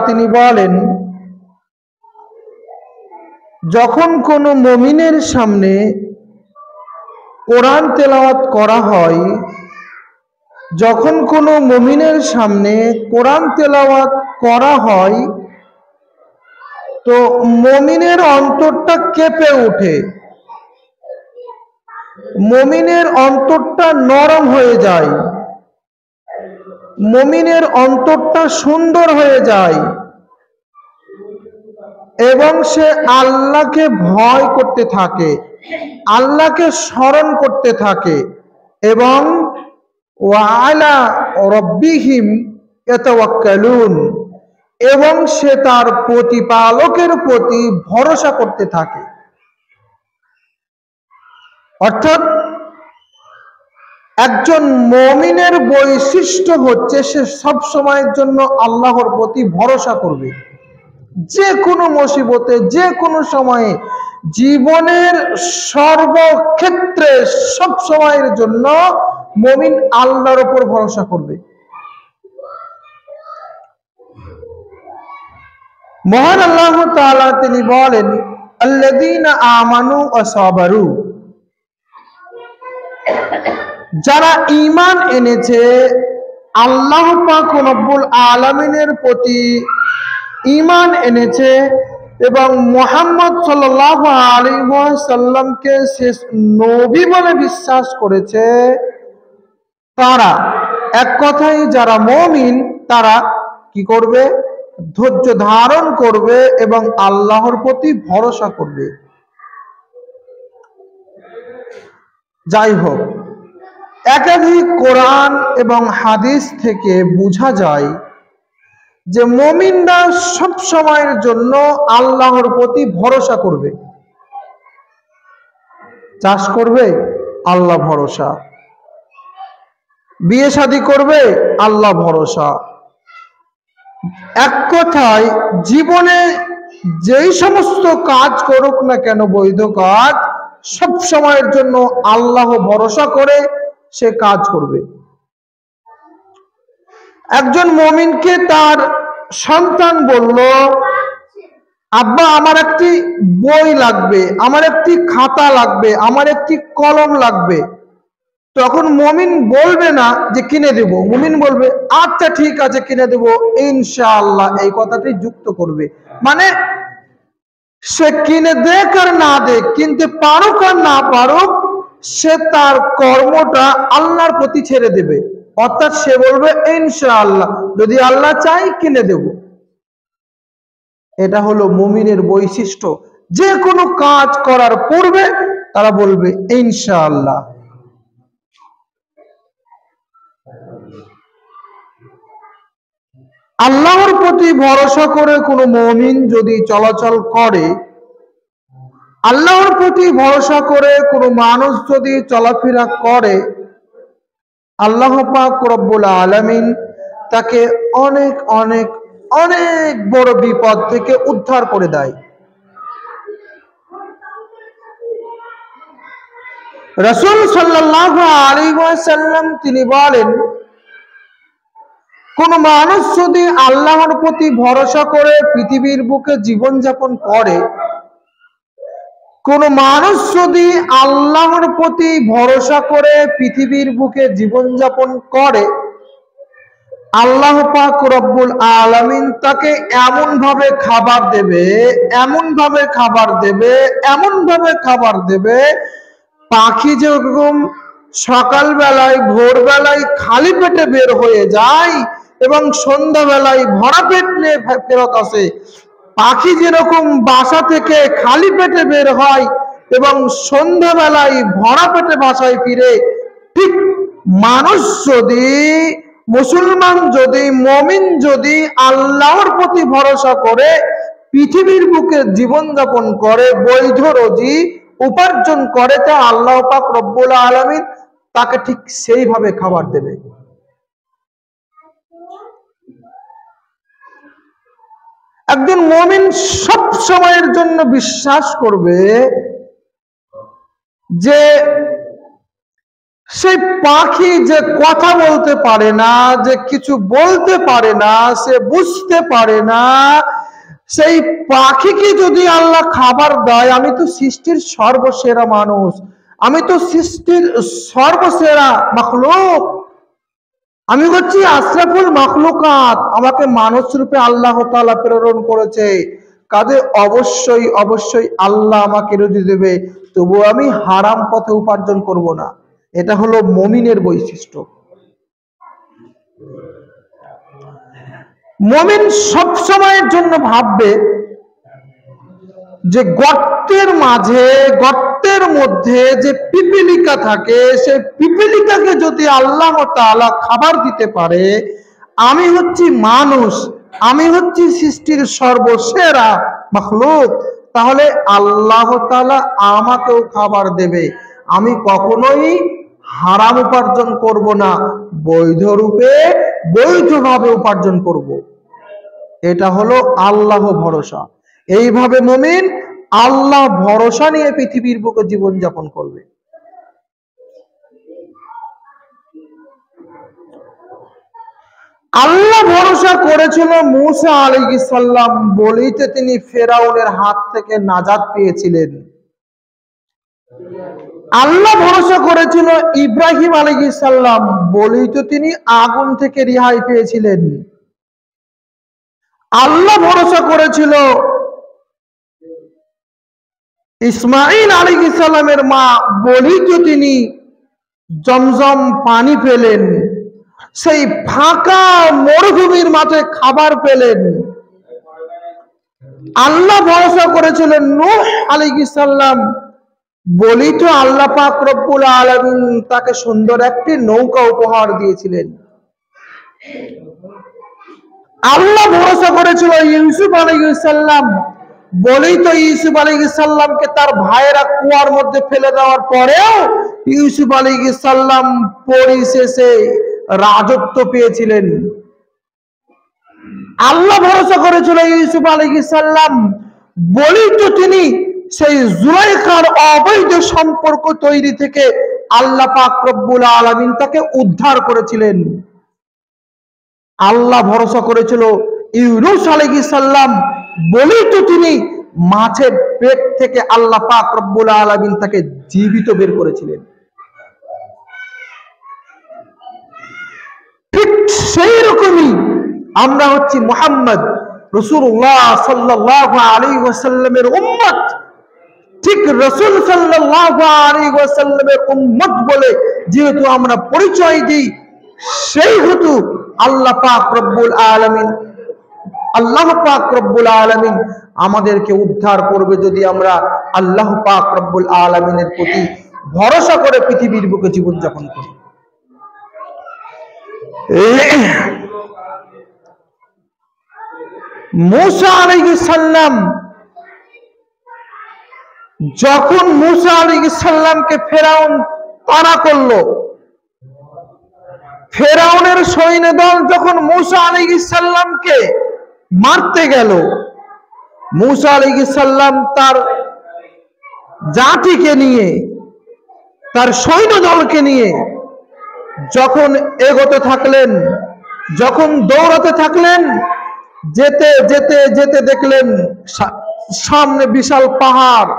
তিনি বলেন, যখন কোনো মুমিনের সামনে কোরআন তেলাওয়াত করা হয়, যখন কোনো মুমিনের সামনে কোরআন তেলাওয়াত করা হয়, তো মুমিনের অন্তরটা কেঁপে ওঠে, মুমিনের অন্তরটা নরম হয়ে যায়, মুমিনের অন্তরটা সুন্দর হয়ে যায় এবং সে আল্লাহকে ভয় করতে থাকে, আল্লাহকে স্মরণ করতে থাকে এবং ওয়ালা রব্বিহিম ইয়াতাওয়াক্কালুন, এবং সে তার প্রতিপালকের প্রতি ভরসা করতে থাকে। অর্থাৎ একজন মুমিনের বৈশিষ্ট্য হচ্ছে সে সব সময়ের জন্য আল্লাহর প্রতি ভরসা করবে, যে কোনো মুসিবতে, যে কোনো সময়ে, জীবনের সর্বক্ষেত্রে সব সময়ের জন্য মুমিন আল্লাহর উপর ভরসা করবে। মহান আল্লাহ তাআলা তিনি বলেন, আল্লাযীনা আমানু ওয়া সাবারু, যারা ঈমান এনেছে, আল্লাহ পাক রব্বুল আলামিনের প্রতি ঈমান এনেছে এবং মুহাম্মদ সাল্লাল্লাহু আলাইহি ওয়াসাল্লামকে শেষ নবী বলে বিশ্বাস করেছে, তারা, এক কথায় যারা মুমিন, তারা কি করবে? ধৈর্য ধারণ করবে এবং আল্লাহর প্রতি ভরসা করবে। যাই হোক, একাধিক কোরআন এবং হাদিস থেকে বোঝা যায় যে মুমিনরা সব সময়ের জন্য আল্লাহর প্রতি ভরসা করবে। চাষ করবে, আল্লাহ ভরসা। বিয়ে শাদী করবে, আল্লাহ ভরসা। এক কথায় জীবনে যেই সমস্ত কাজ করুক না কেন, বৈধ কাজ, সব সময়ের জন্য আল্লাহ ভরসা করে সে কাজ করবে। একজন মুমিনকে তার সন্তান বলল, আব্বা আমার একটি বই লাগবে, আমার একটি খাতা লাগবে, আমার একটি কলম লাগবে। তখন মুমিন বলবে না যে কিনে দেব, মুমিন বলবে আচ্ছা ঠিক আছে কিনে দেব ইনশাআল্লাহ, এই কথাটি যুক্ত করবে। মানে সে কিনে দেখ আর না দেখ, কিনতে পারুক আর না পারুক, সে তার কর্মটা আল্লাহর প্রতি ছেড়ে দেবে। অর্থাৎ সে বলবে ইনশাআল্লাহ, যদি আল্লাহ চাই কিনে দেব। এটা হলো মুমিনের বৈশিষ্ট্য। যে কোনো কাজ করার পূর্বে তারা বলবে ইনশাআল্লাহ। আল্লাহর প্রতি ভরসা করে কোনো মুমিন যদি চলাচল করে, আল্লাহর প্রতি ভরসা করে কোনো মানুষ যদি চলাফেরা করে, আল্লাহ পাক রব্বুল আলামিন তাকে অনেক অনেক অনেক বড় বিপদ থেকে উদ্ধার করে দেয়। রাসূল সাল্লাল্লাহু আলাইহি ওয়াসাল্লাম তিনি বলেন, কোন মানুষ যদি আল্লাহর প্রতি ভরসা করে পৃথিবীর বুকে জীবনযাপন করে, কোন মানুষ যদি আল্লাহর প্রতি ভরসা করে পৃথিবীর বুকে জীবনযাপন করে, আল্লাহ পাক রব্বুল আলামিন তাকে এমন ভাবে খাবার দেবে, এমন ভাবে খাবার দেবে, এমন ভাবে খাবার দেবে, পাখি যেরকম সকালবেলায় ভোরবেলায় খালি পেটে বের হয়ে যায় এবং সন্ধ্যাবেলায় ভরা পেট নিয়ে ফেরত আসে, পাখি যেরকম বাসা থেকে খালি পেটে বের হয় এবং সন্ধ্যাবেলায় ভরা পেটে বাসায় ফিরে, ঠিক মানুষ যদি, মুসলমান যদি, মুমিন যদি আল্লাহর প্রতি ভরসা করে পৃথিবীর বুকে জীবনযাপন করে, বৈধ রুজি উপার্জন করে, তা আল্লাহ পাক রব্বুল আলামিন তাকে ঠিক সেইভাবে খাবার দেবে। একজন মুমিন সব সময়ের জন্য বিশ্বাস করবে যে সেই পাখি যে কথা বলতে পারে না, যে কিছু বলতে পারে না, সে বুঝতে পারে না, সেই পাখিকে যদি আল্লাহ খাবার দেয়, আমি তো সৃষ্টির সর্বসেরা মানুষ, আমি তো সৃষ্টির সর্বসেরা মাখলুক, আমি হচ্ছি আশরাফুল মাখলুকাত, আমাকে মানুষ রূপে আল্লাহ তাআলা প্রেরণ করেছে, কাজে অবশ্যই অবশ্যই আল্লাহ আমাকে রুজি দেবে, তবু আমি হারাম পথে উপার্জন করব না। এটা হলো মুমিনের বৈশিষ্ট্য। মুমিন সব সময়ের জন্য ভাববে যে গর্তের মাঝে, গর্তের মধ্যে যে পিপিলিকা থাকে, সেই পিপিলিকাকে যদি আল্লাহ তাআলা খাবার দিতে পারে, আমি হচ্ছি মানুষ, আমি হচ্ছি সৃষ্টির সর্বসেরা মাখলুক, তাহলে আল্লাহ তাআলা আমাকেও খাবার দেবে। আমি কখনোই হারাম উপার্জন করব না, বৈধ রূপে বৈধভাবে উপার্জন করব। এটা হলো আল্লাহ ভরসা। এইভাবে মুমিন আল্লাহ ভরসা নিয়ে পৃথিবীর বুকে জীবন যাপন করবে। আল্লাহ ভরসা করেছিল মূসা আলাইহিস সালাম, বলেই তো তিনি ফেরাউনের হাত থেকে নাজাত পেয়েছিলেন। আল্লাহ ভরসা করেছিল ইব্রাহিম আলাইহিস সালাম, বলেই তো তিনি আগুন থেকে রেহাই পেয়েছিলেন। আল্লাহ ভরসা করেছিল ইসমাঈল আলাইহিস সালামের মা, বলেই তো তিনি জমজম পানি পেলেন, সেই ফাঁকা মরুভূমির মাঝে খাবার পেলেন। আল্লাহ ভরসা করেছিলেন নূহ আলাইহিস সালাম, বলেই তো আল্লাহ পাক রব্বুল আলামিন তাকে সুন্দর একটি নৌকা উপহার দিয়েছিলেন। আল্লাহ ভরসা করেছিল ইউসুফ আলাইহিস সালাম, বলেই তো ইউসুফ আলাইহিস সালামকে তার ভাইয়েরা কুয়ার মধ্যে ফেলে দেওয়ার পরেও ইউসুফ আলাইহিস সালাম পরিশেষে রাজত্ব পেয়েছিলেন। আল্লাহ ভরসা করেছিল ইউসুফ আলাইহিস সালাম, বলেই তো তিনি সেই জুলাইখার অবৈধ সম্পর্ক তৈরি থেকে আল্লাহ পাক রব্বুল আলামিন তাকে উদ্ধার করেছিলেন। আল্লাহ ভরসা করেছিল ইউনূস আলাইহিস সালাম, বলেই তো তিনি মাছের পেট থেকে আল্লাহ পাক রব্বুল আলামিন তাকে জীবিত বের করেছিলেন। ঠিক সেই রকমই আমরা হচ্ছি মুহাম্মদ রাসূলুল্লাহ সাল্লাল্লাহু আলাইহি ওয়াসাল্লামের উম্মত। ঠিক রাসূল সাল্লাল্লাহু আলাইহি ওয়াসাল্লামের উম্মত বলে যেহেতু আমরা পরিচয় দিই, সেই হেতু আল্লাহ পাক রব্বুল আলামিন আমাদেরকে উদ্ধার করবে যদি আমরা আল্লাহ পাক রব্বুল আলামিনের প্রতি ভরসা করে পৃথিবীর বুকে জীবন যাপন করি। মূসা আলাইহিস সালাম, যখন মূসা আলাইহিস সালামকে ফেরাউন তাড়া করলো, ফেরাউনের সৈন্যদল যখন মূসা আলাইহিস সালামকে মারতে গেল, মূসা আলাইহিস সালাম তার জাতিকে নিয়ে, তার সৈন্যদলকে নিয়ে যখন এগোতে থাকলেন, যখন দৌড়াতে থাকলেন, যেতে যেতে যেতে দেখলেন সামনে বিশাল পাহাড়,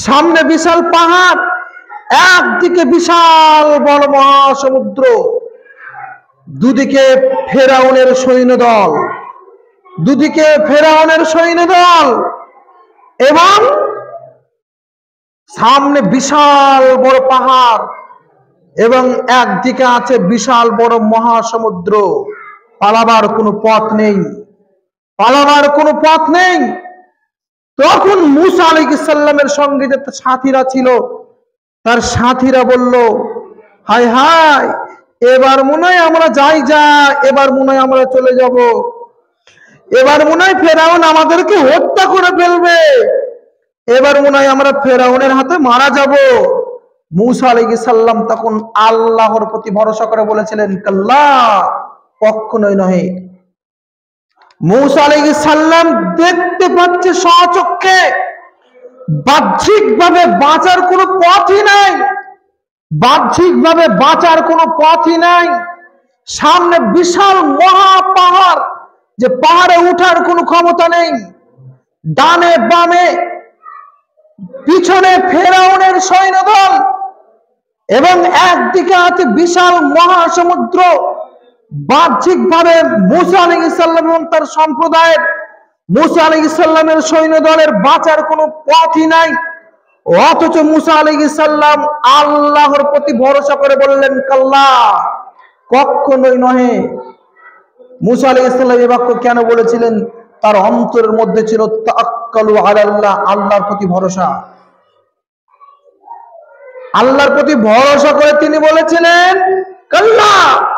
সামনে বিশাল পাহাড়, একদিকে বিশাল বড় মহাসমুদ্র, দুদিকে ফেরাউনের সৈন্যদল, দুদিকে ফেরাউনের সৈন্যদল, এবং সামনে বিশাল বড় পাহাড়, এবং একদিকে আছে বিশাল বড় মহাসমুদ্র। পালাবার কোনো পথ নেই, পালাবার কোনো পথ নেই। তখন মূসা আলাইহিস সালামের সঙ্গে যে সাথীরা ছিল, তার সাথীরা বলল, হায় হায়, এবার মনে হয় আমরা যাই, এবার মনে হয় আমরা চলে যাব, এবার মনে হয় ফেরাউন আমাদেরকে হত্যা করে ফেলবে, এবার মনে হয় আমরা ফেরাউনের হাতে মারা যাব। মূসা আলাইহিস সালাম তখন আল্লাহর প্রতি ভরসা করে বলেছিলেন, কাল্লা, কখনোই নয়। মূসা আলাইহিস সালাম দেখতে পাচ্ছে স্বচক্ষে বাহ্যিকভাবে বাঁচার কোনো পথই নাই, বাহ্যিকভাবে বাঁচার কোনো পথই নাই, সামনে বিশাল মহা পাহাড়, যে পাহাড়ে উঠার কোনো ক্ষমতা নেই, ডানে বামে পিছনে ফেরাউনের সৈন্যদল, এবং একদিকে আছে বিশাল মহাসমুদ্র। বাহ্যিকভাবে মুসা আলাইহিস সালাম এবং তার সম্প্রদায়ের, মুসা আলাইহিস সালামের সৈন্যদলের বাঁচার কোনো পথই নাই। অথচ মুসা আলাইহিস সালাম আল্লাহর প্রতি ভরসা করে বললেন, কাল্লা, কখনোই নহে। মুসা আলাইহিস সালাম এই বাক্য কেন বলেছিলেন? তার অন্তরের মধ্যে ছিল তাওয়াক্কালু আলাল্লাহ, আল্লাহর প্রতি ভরসা। আল্লাহর প্রতি ভরসা করে তিনি বলেছিলেন, কাল্লা,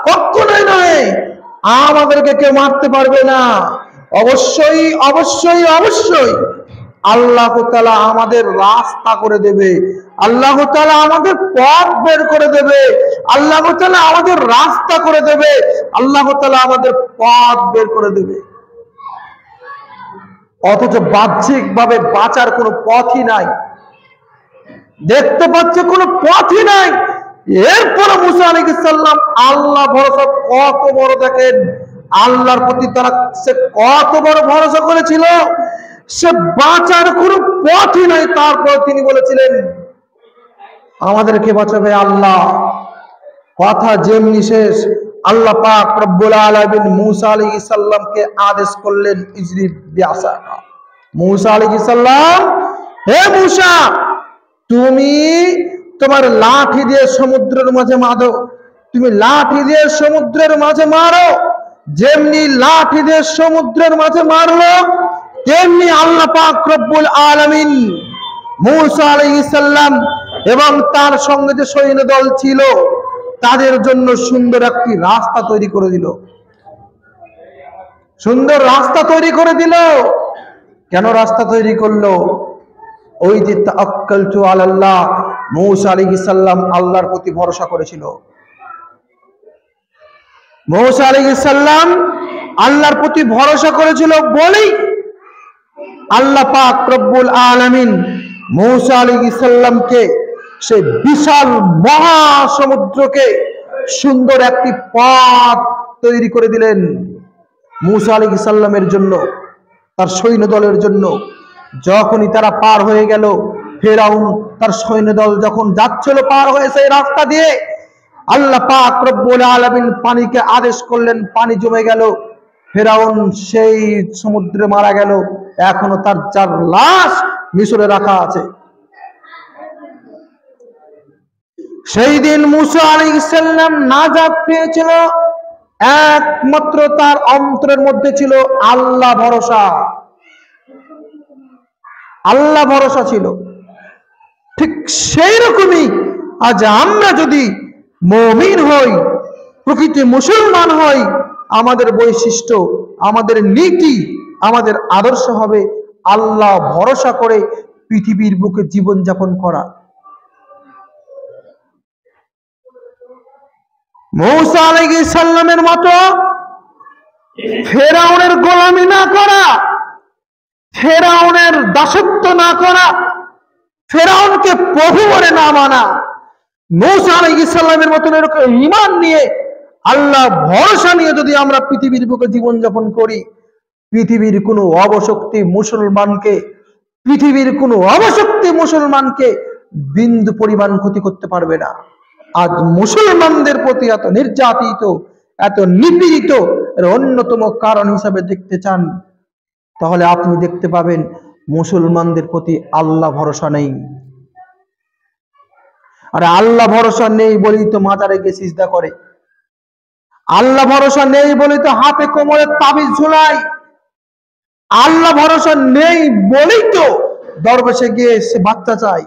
কখনোই নয়, আমাদেরকে কেউ মারতে পারবে না। অবশ্যই অবশ্যই অবশ্যই আল্লাহ তাআলা আমাদের রাস্তা করে দেবে, আল্লাহ তাআলা আমাদের পথ বের করে দেবে, আল্লাহ তাআলা আমাদের রাস্তা করে দেবে, আল্লাহ তাআলা আমাদের পথ বের করে দেবে। অথচ বাহ্যিকভাবে বাঁচার কোনো পথই নাই, দেখতে পাচ্ছে কোনো পথই নাই। এরপরে মুসা আলাইহিস সালাম আল্লাহ ভরসা কত বড়, দেখেন আল্লাহর প্রতি তারা সে কত বড় ভরসা করেছিল, সে বাঁচার কোনো পথই নাই। তারপর তিনি বলেছিলেন, আমাদেরকে বাঁচাবে আল্লাহ। কথা যেমনি শেষ, আল্লাহ পাক রব্বুল আলামিন মুসা আলাইহিস সালামকে আদেশ করলেন, ইজরিব বিআসাকা। মুসা আলাইহিস সালাম, হে মুসা, তুমি তোমার লাঠি দিয়ে সমুদ্রের মাঝে মারো, তুমি লাঠি দিয়ে সমুদ্রের মাঝে মারো। যেমনি লাঠি দিয়ে সমুদ্রের মাঝে মারলো, তেমনি আল্লাহ পাক রব্বুল আলামিন মুসা আলাইহিস সালাম এবং তার সঙ্গে যে সৈন্য দল ছিল তাদের জন্য সুন্দর একটি রাস্তা তৈরি করে দিল। সুন্দর রাস্তা তৈরি করে দিল। কেন রাস্তা তৈরি করলো? ওই যে তাওয়াক্কালতু আলাল্লাহ, মুসা আলাইহিস সালাম আল্লাহর প্রতি ভরসা করেছিল। মুসা আলাইহিস সালাম আল্লাহর প্রতি ভরসা করেছিল বলেই আল্লাহ পাক রব্বুল আলামিন মুসা আলাইহিস সালামকে সেই বিশাল মহাসমুদ্রকে সুন্দর একটি পথ তৈরি করে দিলেন মুসা আলাইহিস সালামের জন্য, তার সৈন্য দলের জন্য। যখনই তারা পার হয়ে গেল, ফেরাউন তার সৈন্যদল যখন যাচ্ছিল পার হয়ে সেই রাস্তা দিয়ে, আল্লাহ পাক রব্বুল আলামিন পানিকে আদেশ করলেন, পানি জমে গেল, ফেরাউন সেই সমুদ্রে মারা গেল। এখনো তার 4 লাশ মিশরে রাখা আছে। সেই দিন মুসা আলাইহিস সালাম নাজাত পেয়েছিল, একমাত্র তার অন্তরের মধ্যে ছিল আল্লাহ ভরসা। আল্লাহ ভরসা ছিল। ঠিক সেই রকমই আজ আমরা যদি মুমিন হই, প্রকৃত মুসলমান হই, আমাদের বৈশিষ্ট্য, আমাদের নীতি, আমাদের আদর্শ হবে আল্লাহ ভরসা করে পৃথিবীর বুকে জীবন যাপন করা। মুসা আলাইহিস সালামের মতো ফেরাউনের গোলামি না করা, ফেরাউনের দাসত্ব না করা, ফেরাউনকে প্রভু বলে না মানা। মুসা আলাইহিস সালামের মতন এরকম ঈমান নিয়ে, আল্লাহ ভরসা নিয়ে যদি আমরা পৃথিবীর বুকে জীবন যাপন করি, পৃথিবীর কোনো অবশক্তি মুসলমানকে, পৃথিবীর কোনো অবশক্তি মুসলমানকে বিন্দু পরিমাণ ক্ষতি করতে পারবে না। আজ মুসলমানদের প্রতি এত নির্যাতিত, এত নিপীড়িত এর অন্যতম কারণ হিসাবে দেখতে চান, তাহলে আপনি দেখতে পাবেন মুসলমানদের প্রতি আল্লাহ ভরসা নেই। আর আল্লাহ ভরসা নেই বলেই তো মাজারে গিয়ে সিজদা করে, আল্লাহ ভরসা নেই বলেই তো হাতে কোমরে তাবিজ ঝুলায়, আল্লাহ ভরসা নেই বলেই তো দরবেশে গিয়ে সে বাচ্চা চায়,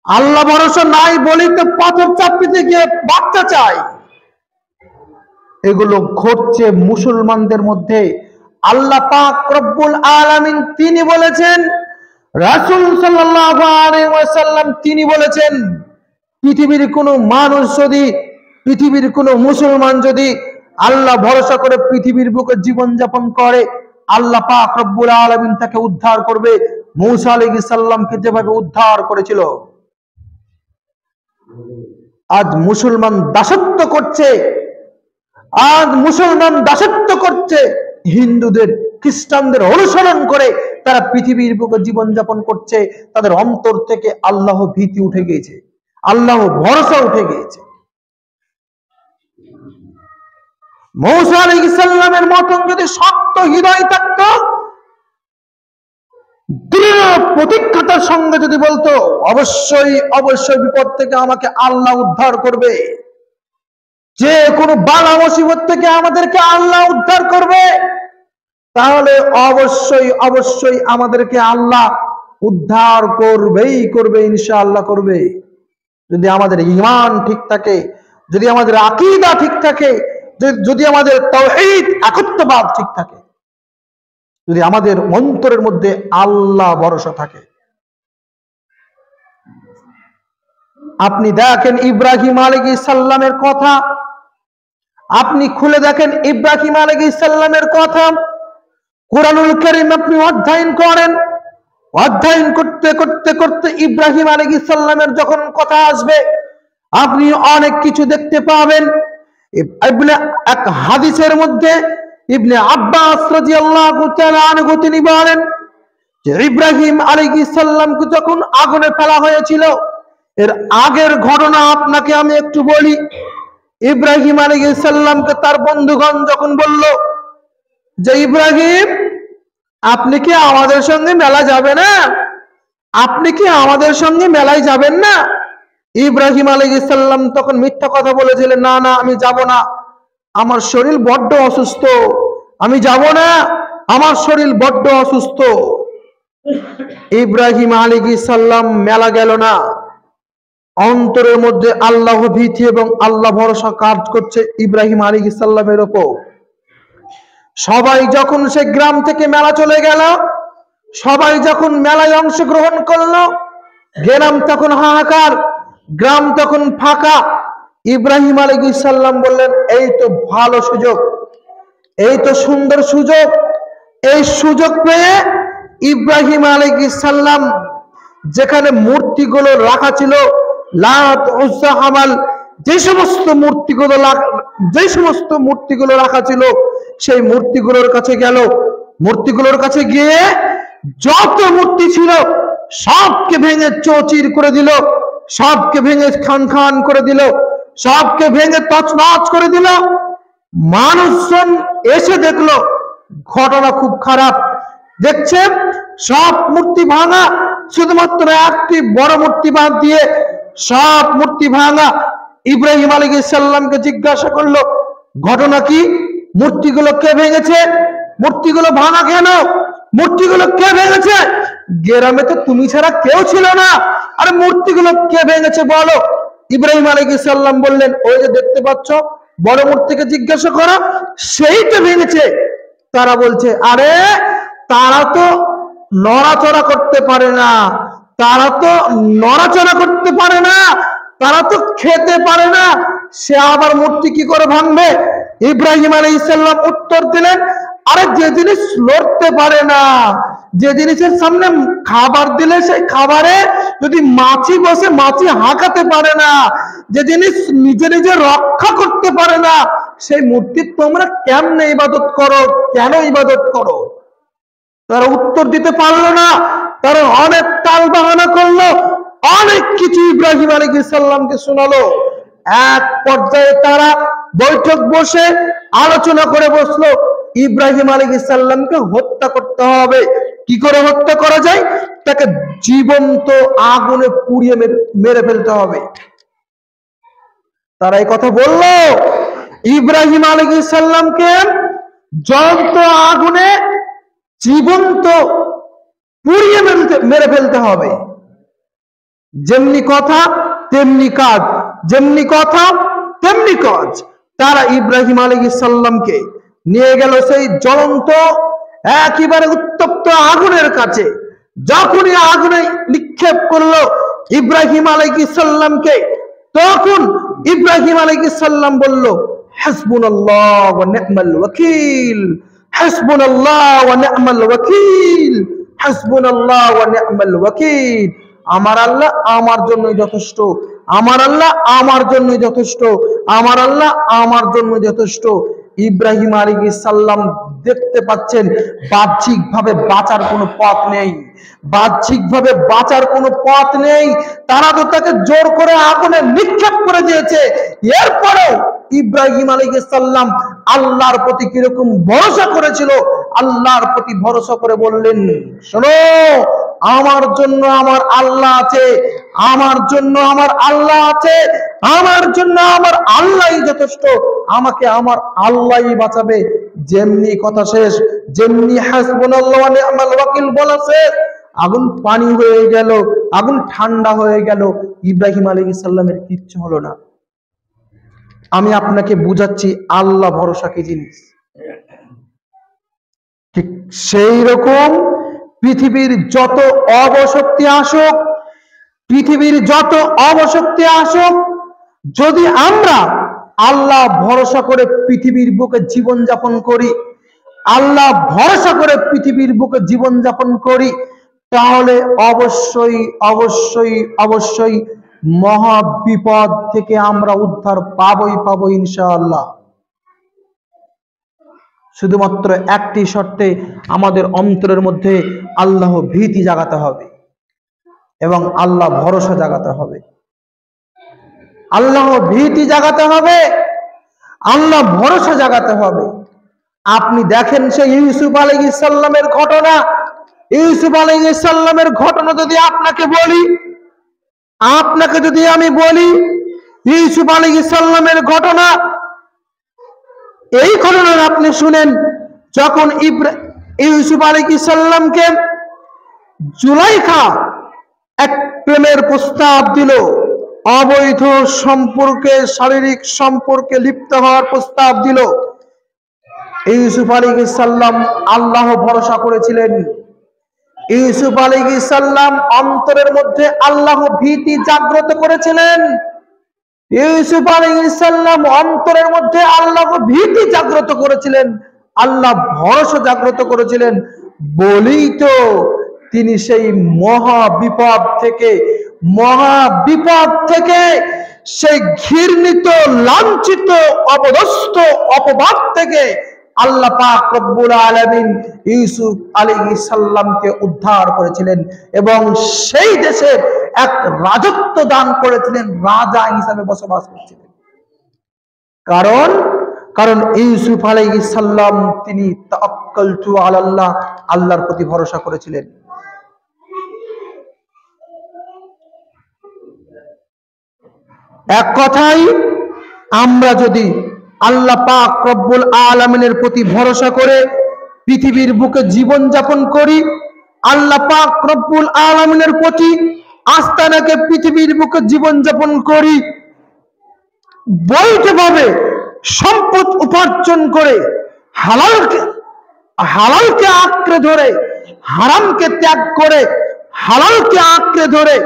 আল্লাহ ভরসা নাই বলেই তো পাথর চাপিতে গিয়ে বাচ্চা চায়। এগুলো ঘটছে মুসলমানদের মধ্যে। আল্লাহ পাক রব্বুল আলামিন তিনি বলেছেন, রাসূল সাল্লাল্লাহু আলাইহি ওয়াসাল্লাম তিনি বলেছেন, পৃথিবীর কোনো মানুষ যদি, পৃথিবীর কোনো মুসলমান যদি আল্লাহ ভরসা করে পৃথিবীর বুকে জীবন যাপন করে, আল্লাহ পাক রব্বুল আলামিন তাকে উদ্ধার করবে, মুসা আলাইহিস সালামকে যেভাবে উদ্ধার করেছিল। আজ মুসলমান দাসত্ব করছে, আজ মুসলমান দাসত্ব করছে হিন্দুদের, খ্রিস্টানদের অনুসরণ করে তারা পৃথিবীর বুকে জীবনযাপন করছে। তাদের অন্তর থেকে আল্লাহ ভীতি উঠে গিয়েছে, আল্লাহ ভরসা উঠে গিয়েছে। মূসা আলাইহিস সালামের মতন যদি শক্ত হৃদয় থাকতো, দৃঢ় প্রতিজ্ঞতার সঙ্গে যদি বলতো অবশ্যই অবশ্যই বিপদ থেকে আমাকে আল্লাহ উদ্ধার করবে, যে কোনো বালা মুসিবত থেকে আমাদেরকে আল্লাহ উদ্ধার করবে, তাহলে অবশ্যই অবশ্যই আমাদেরকে আল্লাহ উদ্ধার করবেই করবে, ইনশাআল্লাহ করবে। যদি আমাদের ঈমান ঠিক থাকে, যদি আমাদের আকীদা ঠিক থাকে, যদি আমাদের তাওহীদ একত্ববাদ ঠিক থাকে, যদি আমাদের অন্তরের মধ্যে আল্লাহ ভরসা থাকে। আপনি দেখেন ইব্রাহিম আলাইহিস সালামের কথা, আপনি খুলে দেখেন ইব্রাহিম আলাইহিস সালামের কথা। কুরআনুল কারীম আপনি অধ্যয়ন করেন, অধ্যয়ন করতে করতে করতে ইব্রাহিম আলাইহিস সালামের যখন কথা আসবে, আপনি অনেক কিছু দেখতে পাবেন। এক হাদিসের মধ্যে ইবনে আব্বাস রাদিয়াল্লাহু তাআলা আনহু তিনি বলেন যে ইব্রাহিম আলাইহিস সালামকে যখন আগুনে ফেলা হয়েছিল, এর আগের ঘটনা আপনাকে আমি একটু বলি। ইব্রাহিম আলাইহিস সালামকে তার বন্ধুগণ যখন বলল যে ইব্রাহিম, আপনি কি আমাদের সঙ্গে মেলা যাবে না? আপনি কি আমাদের সঙ্গে মেলায় যাবেন না? ইব্রাহিম আলাইহিস সালাম তখন মিথ্যা কথা বলেছিলেন, না না আমি যাব না, আমার শরীর বড্ড অসুস্থ, আমি যাব না, আমার শরীর বড্ড অসুস্থ। ইব্রাহিম আলাইহিস সালাম মেলা গেল না। অন্তরের মধ্যে আল্লাহ ভীতি এবং আল্লাহ ভরসা কাজ করছে ইব্রাহিম আলাইহিস সালামের উপর। সবাই যখন সে গ্রাম থেকে মেলা চলে গেল, সবাই যখন মেলায় অংশগ্রহণ করলো, গ্রাম তখন হাহাকার, গ্রাম তখন ফাঁকা। ইব্রাহিম আলাইহিস সালাম বললেন, এই তো ভালো সুযোগ, এই তো সুন্দর সুযোগ। এই সুযোগ পেয়ে ইব্রাহিম আলাইহিস সালাম যেখানে মূর্তিগুলো রাখা ছিল, লাত, উজ্জা, হামাল, যে সমস্ত মূর্তিগুলো রাখা ছিল, সেই মূর্তিগুলোর কাছে গেল। মূর্তিগুলোর কাছে গিয়ে যত মূর্তি ছিল সবকে ভেঙে চৌচির করে দিল, সবকে ভেঙে খান খান করে দিল, সবকে ভেঙে তছনছ করে দিল। মানুষজন এসে দেখলো ঘটনা খুব খারাপ। দেখছে সব মূর্তি ভাঙা, শুধুমাত্র একটি বড় মূর্তি বাদ দিয়ে সব মূর্তি ভাঙা। ইব্রাহিম আলাইহিস সালামকে জিজ্ঞাসা করলো, ঘটনা কি? মূর্তিগুলো কে ভেঙেছে? মূর্তিগুলো ভাঙা কেন? মূর্তিগুলো কে ভেঙেছে? গ্রামে তো তুমি ছাড়া কেউ ছিল না, আর মূর্তিগুলো কে ভেঙেছে বলো। ইব্রাহিম আলাইহিস সালাম বললেন, ওই যে দেখতে পাচ্ছ বড় মূর্তিকে জিজ্ঞাসা করো, সেই তো ভেঙেছে। তারা বলছে, আরে তারা তো নড়াচড়া করতে পারে না, তারা তো নড়াচড়া করতে পারে না, তারা তো খেতে পারে না, সে আবার মূর্তি কি করে ভাঙবে? ইব্রাহিম আলাইহিস সালাম উত্তর দিলেন, আরে যে জিনিস লড়তে পারে না, যে জিনিসের সামনে খাবার দিলে সেই খাবারে যদি মাছি বসে মাছি হাঁকাতে পারে না, যে জিনিস নিজে নিজে রক্ষা করতে পারে না, সেই মূর্তির তোমরা কেমনে ইবাদত করো, কেন ইবাদত করো? তারা উত্তর দিতে পারলো না। তারা অনেক টাল বাহানা করলো, অনেক কিছু ইব্রাহিম আলাইহিস সালামকে শোনালো। এক পর্যায়ে তারা বৈঠক বসে আলোচনা করে বসলো, ইব্রাহিম আলাইহিস সালামকে হত্যা করতে হবে। কি করে হত্যা করা যায়? তাকে জীবন্ত আগুনে পুড়িয়ে মেরে ফেলতে হবে। তারা এই কথা বললো, ইব্রাহিম আলাইহিস সালামকে জ্বলন্ত আগুনে জীবন্ত পুড়িয়ে মেরে ফেলতে হবে। যেমনি কথা তেমনি কাজ, যেমনি কথা তেমনি কাজ। তারা ইব্রাহিম আলাইহিস সালামকে নিয়ে গেল সেই জ্বলন্ত একেবারে উত্তপ্ত আগুনের কাছে। যখনই আগুনে নিক্ষেপ করলো ইব্রাহিম আলাইহিস সালামকে, তখন ইব্রাহিম আলাইহিস সালাম বলল, হাসবুনাল্লাহ ওয়া নি'মাল ওয়াকিল, হাসবুনাল্লাহ ওয়া নি'মাল ওয়াকিল, হাসবুনাল্লাহ ওয়া নি'মাল ওয়াকিল। আমার আল্লাহ আমার জন্য যথেষ্ট, আমার আল্লাহ আমার জন্য যথেষ্ট, আমার আল্লাহ আমার জন্য যথেষ্ট। ইব্রাহিম আলাইহিস সালাম দেখতে পাচ্ছেন বাহ্যিকভাবে বাঁচার কোনো পথ নেই, বাহ্যিকভাবে বাঁচার কোনো পথ নেই। তারা তো তাকে জোর করে আগুনে নিক্ষেপ করে দিয়েছে। এরপরেও ইব্রাহিম আলাইহিস সালাম আল্লাহর প্রতি কিরকম ভরসা করেছিল, আল্লাহর প্রতি ভরসা করে বললেন, শোনো, আমার জন্য আমার আল্লাহ আছে, আমার জন্য আমার আল্লাহ আছে, আমার জন্য আমার আল্লাহই যথেষ্ট, আমাকে আমার আল্লাহই বাঁচাবে। যেমনি কথা শেষ, যেমনি হাসবুনাল্লাহু ওয়া নি'মাল ওয়াকিল বলা শেষ, আগুন পানি হয়ে গেল, আগুন ঠান্ডা হয়ে গেল। ইব্রাহিম আলাইহিস সালামের কিচ্ছু হলো না। আমি আপনাকে বুঝাচ্ছি আল্লাহ ভরসা কি জিনিস। ঠিক সেই রকম পৃথিবীর যত অবশক্তি আসুক, পৃথিবীর যত অবশক্তি আসুক, যদি আমরা আল্লাহ ভরসা করে পৃথিবীর বুকে জীবন যাপন করি, আল্লাহ ভরসা করে পৃথিবীর বুকে জীবন যাপন করি, তাহলে অবশ্যই অবশ্যই অবশ্যই মহা বিপদ থেকে আমরা উদ্ধার পাবই পাবো ইনশাআল্লাহ। শুধুমাত্র একটি শর্তে আমাদের অন্তরের মধ্যে আল্লাহ ভীতি জাগাতে হবে এবং আল্লাহ ভরসা জাগাতে হবে। আল্লাহ ভীতি জাগাতে হবে, আল্লাহ ভরসা জাগাতে হবে। আপনি দেখেন সেই ইউসুফ আলাইহিস সালামের ঘটনা, ইউসুফ আলাইহিস সালামের ঘটনা যদি আপনাকে বলি, আপনাকে যদি আমি বলি ইউসুফ আলাইহিস সালামের ঘটনা, এই ঘটনা আপনি শুনেন, যখন ইউসুফ আলাইহিস সালামকে জুলাইখা এক প্রেমের প্রস্তাব দিল, অবৈধ সম্পর্কে, শারীরিক সম্পর্কে লিপ্ত হওয়ার প্রস্তাব দিল, ইউসুফ আলাইহিস সালাম আল্লাহ ভরসা করেছিলেন। ইউসুফ আলাইহিস সালাম অন্তরের মধ্যে আল্লাহ ভীতি জাগ্রত করেছিলেন। ইউসুফ আলাইহিস সালাম অন্তরের মধ্যে আল্লাহ ভীতি জাগ্রত করেছিলেন, আল্লাহ ভরসা জাগ্রত করেছিলেন বলেই তো তিনি সেই মহা বিপদ থেকে সেই ঘৃণিত, লাঞ্ছিত, অপদস্থ, অপবাদ থেকে আল্লাহ পাক রব্বুল আলামিন ইউসুফ আলাইহিস সালামকে উদ্ধার করেছিলেন এবং সেই দেশে এক রাজত্ব দান করেছিলেন, রাজা হিসাবে বসবাস করছিলেন। কারণ ইউসুফ আলাইহিস সালাম তিনি তাওয়াক্কালতু আলাল্লাহ, আল্লাহর প্রতি ভরসা করেছিলেন। এক কথাই, আমরা যদি আল্লাহ পাক রব্বুল আলামিনের প্রতি ভরসা করে পৃথিবীর বুকে জীবন যাপন করি, আল্লাহ পাক রব্বুল আলামিনের প্রতি আস্থা রেখে পৃথিবীর বুকে জীবন যাপন করি, বৈধভাবে সম্পদ উপার্জন করে হালালকে আঁকড়ে ধরে, হারামকে ত্যাগ করে, হালালকে আঁকড়ে ধরে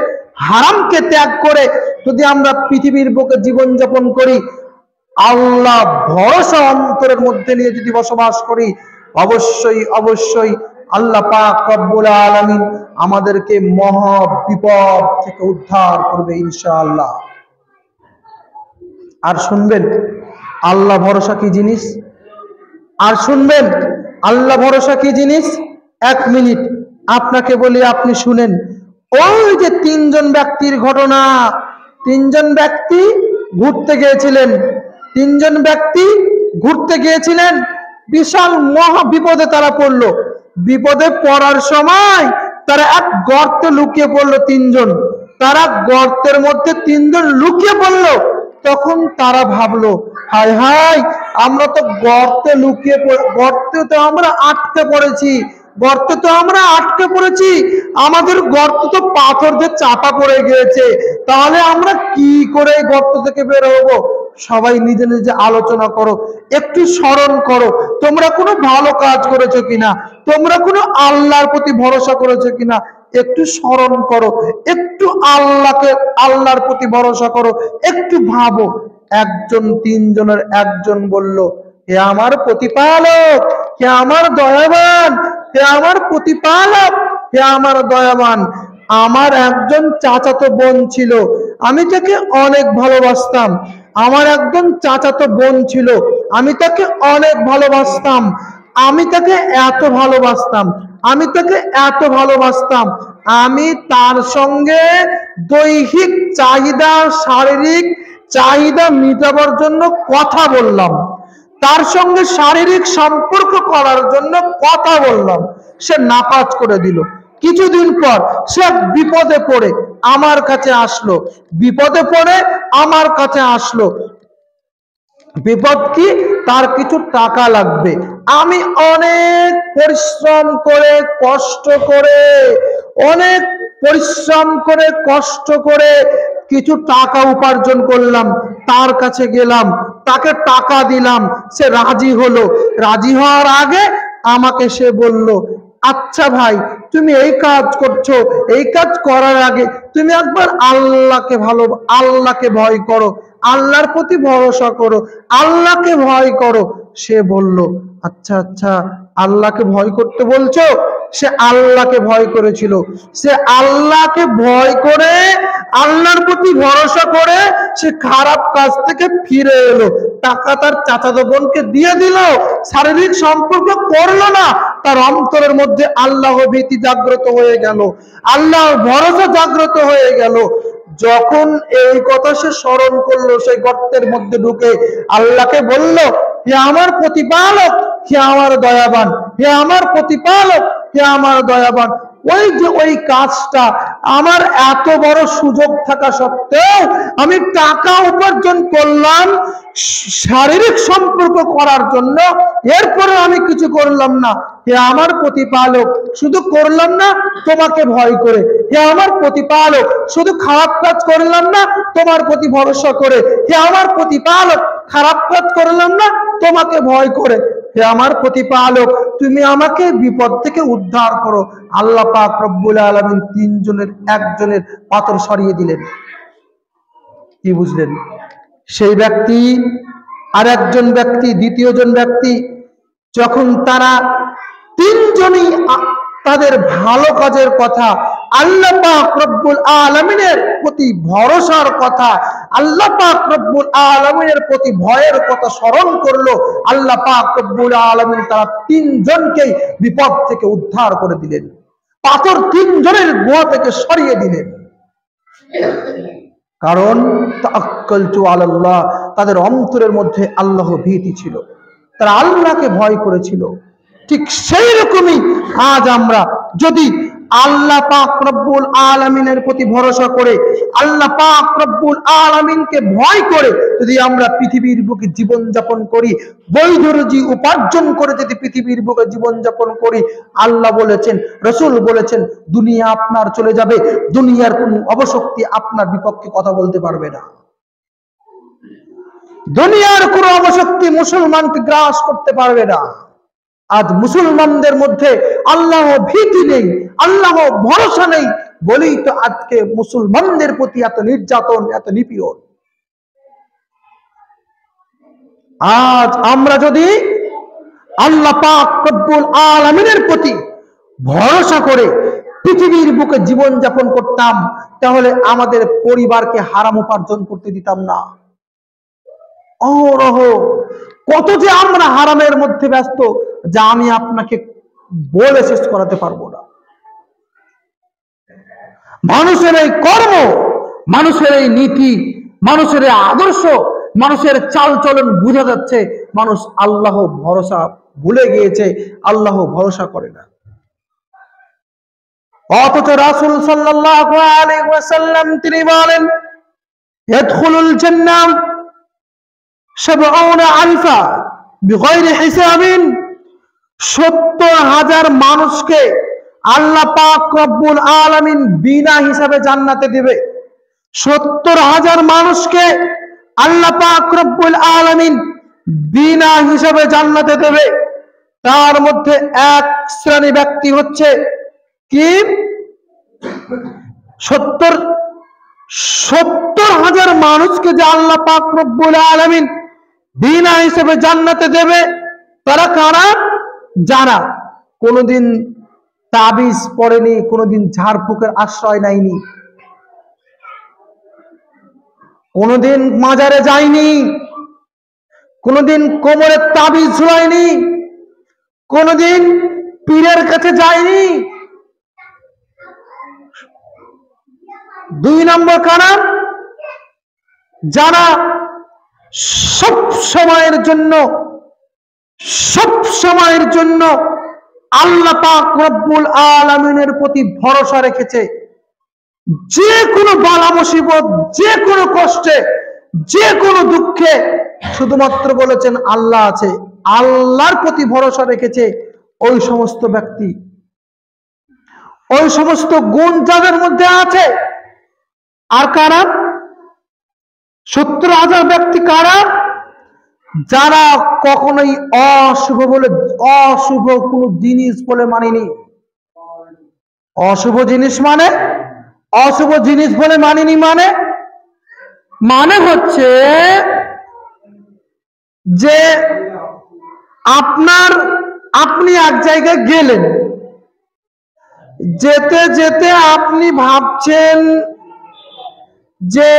হারামকে ত্যাগ করে যদি আমরা পৃথিবীর বুকে জীবন যাপন করি, আল্লাহ ভরসা অন্তরের মধ্যে নিয়ে যদি বসবাস করি, অবশ্যই অবশ্যই আল্লাহ পাক রব্বুল আলামিন আমাদেরকে মহা বিপদ থেকে উদ্ধার করবে ইনশাআল্লাহ। আর শুনবেন আল্লাহ ভরসা কি জিনিস, আর শুনবেন আল্লাহ ভরসা কি জিনিস। 1 মিনিট আপনাকে বলি, আপনি শুনেন। ওই যে 3 জন ব্যক্তির ঘটনা, 3 জন ব্যক্তি ঘুরতে গিয়েছিলেন, 3 জন ব্যক্তি ঘুরতে গিয়েছিলেন, বিশাল মহা বিপদে তারা পড়লো। বিপদে পড়ার সময় তারা এক গর্তে লুকিয়ে পড়লো। 3 জন, তারা গর্তের মধ্যে 3 জন লুকিয়ে পড়লো। তখন তারা ভাবলো, হায় হায়, আমরা তো গর্তে লুকিয়ে, গর্তে তো আমরা আটকে পড়েছি, গর্তে তো আমরা আটকে পড়েছি, আমাদের গর্ত তো পাথর দিয়ে চাপা পড়ে গিয়েছে, তাহলে আমরা কি করে গর্ত থেকে বের হবো? সবাই নিজে নিজে আলোচনা করো, একটু স্মরণ করো, তোমরা কোনো ভালো কাজ করেছো কিনা, তোমরা কোনো আল্লাহর প্রতি ভরসা করেছো কিনা, একটু স্মরণ করো, একটু আল্লাহর প্রতি ভরসা করো, একটু ভাবো। 3 জনের একজন বলল, হে আমার প্রতিপালক, হে আমার দয়াবান, হে আমার প্রতিপালক, হে আমার দয়াবান, আমার একজন চাচাতো বোন ছিল, আমি তাকে অনেক ভালোবাসতাম। আমার একজন চাচাতো বোন ছিল, আমি তাকে অনেক ভালোবাসতাম। আমি তাকে এত ভালোবাসতাম, আমি তাকে এত ভালোবাসতাম, আমি তার সঙ্গে দৈহিক চাহিদা, শারীরিক চাহিদা মেটাবার জন্য কথা বললাম, তার সঙ্গে শারীরিক সম্পর্ক করার জন্য কথা বললাম, সে নাপাচ করে দিল। কিছুদিন পর সে বিপদে পড়ে আমার কাছে আসলো, বিপদে পড়ে আমার কাছে আসলো। বিপদ কি? তার কিছু টাকা লাগবে। আমি অনেক পরিশ্রম করে, কষ্ট করে, অনেক পরিশ্রম করে, কষ্ট করে কিছু টাকা উপার্জন করলাম, তার কাছে গেলাম, তাকে টাকা দিলাম, সে রাজি হলো। রাজি হওয়ার আগে আমাকে সে বলল, আচ্ছা ভাই, তুমি এই কাজ করছো, এই কাজ করার আগে তুমি একবার আল্লাহকে ভয় করো, আল্লাহর প্রতি ভরসা করো, আল্লাহকে ভয় করো। সে বলল, আচ্ছা আচ্ছা, আল্লাহকে ভয় করতে বলছো? সে আল্লাহকে ভয় করেছিল। সে আল্লাহকে ভয় করে, আল্লাহর প্রতি ভরসা করে সে খারাপ কাজ থেকে ফিরে এলো। টাকা তার চাচাতো বোনকে দিয়ে দিল, শারীরিক সম্পর্ক করলো না, তার অন্তরের মধ্যে আল্লাহ ভীতি জাগ্রত হয়ে গেল, আল্লাহর ভরসা জাগ্রত হয়ে গেল। যখন এই কথা সে স্মরণ করলো, সেই গর্তের মধ্যে ঢুকে আল্লাহকে বলল, হে আমার প্রতিপালক, হে আমার দয়াবান, হে আমার প্রতিপালক, হে আমার দয়াবান, ওই যে ওই কাজটা, আমার এত বড় সুযোগ থাকা সত্ত্বেও আমি টাকা উপার্জন করলাম শারীরিক সম্পর্ক করার জন্য, এরপরে আমি কিছু করলাম না। হে আমার প্রতিপালক, শুধু করলাম না তোমাকে ভয় করে। হে আমার প্রতিপালক, শুধু খারাপ কাজ করলাম না তোমার প্রতি ভরসা করে। হে আমার প্রতিপালক, খারাপ কাজ করলাম না তোমাকে ভয় করে। হে আমার প্রতিপালক, তুমি আমাকে বিপদ থেকে উদ্ধার করো। আল্লাহ পাক রব্বুল আলামিন তিনজনের একজনের পাথর সরিয়ে দিলেন। কি বুঝলেন? সেই ব্যক্তি আর একজন ব্যক্তি, দ্বিতীয় জন ব্যক্তি, যখন তারা তিনজনই তাদের ভালো কাজের কথা, আল্লাহ পাক রব্বুল আলামিনের প্রতি ভরসার কথা, আল্লাহ পাক রব্বুল আলামিনের প্রতি ভয়ের কথা স্মরণ করলো, আল্লাহ পাক রব্বুল আলামিন তারা তিনজনকেই বিপদ থেকে উদ্ধার করে দিলেন, পাথর তিনজনের গোয়া থেকে সরিয়ে দিলেন। কারণ তাওয়াক্কালতু আলাল্লাহ, তাদের অন্তরের মধ্যে আল্লাহ ভীতি ছিল, তারা আল্লাহকে ভয় করেছিল। ঠিক সেই রকমই আজ আমরা যদি আল্লাহ পাক রব্বুল আলামিনের প্রতি ভরসা করে, আল্লাহ পাক রব্বুল আলামিনকে ভয় করে যদি আমরা পৃথিবীর বুকে জীবন যাপন করি, বৈধ রুজি উপার্জন করে যদি পৃথিবীর বুকে জীবন যাপন করি, আল্লাহ বলেছেন, রাসূল বলেছেন, দুনিয়া আপনার চলে যাবে, দুনিয়ার কোনো অবশক্তি আপনার বিপক্ষে কথা বলতে পারবে না। দুনিয়ার কোনো অবশক্তি মুসলমানকে গ্রাস করতে পারবে না। আজ মুসলমানদের মধ্যে আল্লাহ ভীতি নেই, আল্লাহ ভরসা নেই বলেই তো আজকে মুসলমানদের প্রতি এত নির্যাতন, এত নিপীড়ন। আজ আমরা যদি আল্লাহ পাক রব্বুল আলামিনের প্রতি ভরসা করে পৃথিবীর বুকে জীবন যাপন করতাম, তাহলে আমাদের পরিবারকে হারাম উপার্জন করতে দিতাম না। অহরহ কত যে আমরা হারামের মধ্যে ব্যস্ত, যা আমি আপনাকে বলে শেষ করাতে পারবো না। মানুষের এই কর্ম, মানুষের এই নীতি, মানুষের এই আদর্শ, মানুষের চাল চলন বোঝা যাচ্ছে মানুষ আল্লাহ ভরসা ভুলে গিয়েছে, আল্লাহ ভরসা করে না। অথচ রাসূল সাল্লাল্লাহু আলাইহি ওয়াসাল্লাম তিনি বলেন, ইয়াদখুলুল জান্নাহ 70 আলফা বিগয়রি হিসাবিন, 70,000 মানুষকে আল্লাহ পাক রব্বুল আলামিন বিনা হিসাবে জান্নাতে দিবে। 70,000 মানুষকে আল্লাহ পাক রব্বুল আলামিন বিনা হিসাবে জান্নাতে দেবে। তার মধ্যে এক শ্রেণী ব্যক্তি হচ্ছে কি, 70,000 মানুষকে যে আল্লাহ পাক রব্বুল আলামিন বিনা হিসেবে জান্নাতে দেবে, তারা কারা? যারা কোনোদিন তাবিজ পড়েনি, কোনোদিন ঝাড়ফুঁকের আশ্রয় নেয়নি, কোনোদিন মাজারে যায়নি, কোনোদিন কোমরে তাবিজ ঝুলায়নি, কোনোদিন পীরের কাছে যায়নি। 2 নম্বর কারণ, যারা সব সময়ের জন্য আল্লাহ পাক রব্বুল আলামিনের প্রতি ভরসা রেখেছে, যে কোনো বালা মুসিবত, যে কোনো কষ্টে, যে কোনো দুঃখে শুধুমাত্র বলেছেন আল্লাহ আছে, আল্লাহর প্রতি ভরসা রেখেছে, ওই সমস্ত ব্যক্তি, ওই সমস্ত গুণ যাদের মধ্যে আছে। আর কারা? 70,000 ব্যক্তি কারা? যারা কখনোই অশুভ কোনো জিনিস বলে মানেনি। অশুভ জিনিস বলে মানেনি, মানে হচ্ছে যে আপনি এক জায়গায় গেলেন, যেতে যেতে আপনি ভাবছেন যে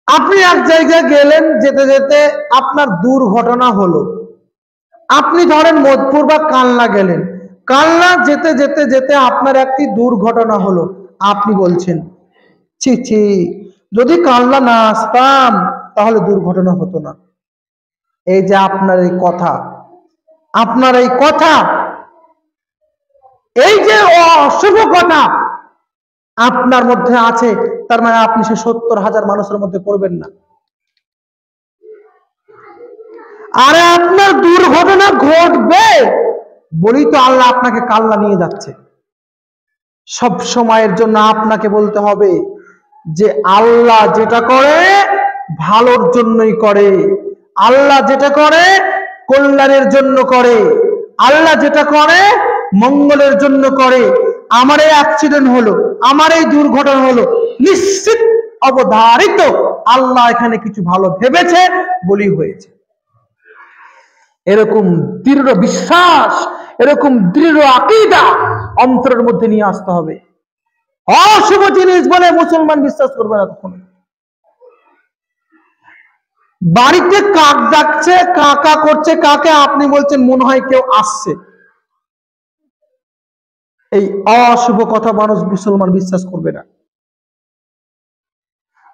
আপনি এক জায়গায় গেলেন, যেতে যেতে আপনার দুর্ঘটনা হলো। আপনি ধরেন মোদপুর বা কালনা গেলেন, কালনা যেতে যেতে যেতে আপনার একটি দুর্ঘটনা হলো। আপনি বলছেন, ছি ছি, যদি কালনা না আসতাম তাহলে দুর্ঘটনা হতো না। এই যে আপনার এই কথা, এই যে অশুভ কথা আপনার মধ্যে আছে, তার মানে আপনি সে 70,000 মানুষের মধ্যে পড়বেন না। আরে আপনার দুর্ঘটনা ঘটবে বলেই তো আল্লাহ আপনাকে কালনা নিয়ে যাচ্ছে। সব সময়ের জন্য আপনাকে বলতে হবে যে আল্লাহ যেটা করে ভালোর জন্যই করে, আল্লাহ যেটা করে কল্যাণের জন্য করে, আল্লাহ যেটা করে মঙ্গলের জন্য করে। আমার এই অ্যাক্সিডেন্ট হলো, আমার এই দুর্ঘটনা হলো, নিশ্চিত অবধারিত আল্লাহ এখানে কিছু ভালো ভেবেছে বলেই হয়েছে। এরকম দৃঢ় বিশ্বাস, এরকম দৃঢ় আকীদা অন্তরের মধ্যে নিয়ে আসতে হবে। অশুভ জিনিস বলে মুসলমান বিশ্বাস করবে না কখনো। বাড়িতে কাক ডাকছে, কাকা করছে, কাকে আপনি বলছেন মনে হয় কেউ আসছে। এই অশুভ কথা মানুষ মুসলমান বিশ্বাস করবে না।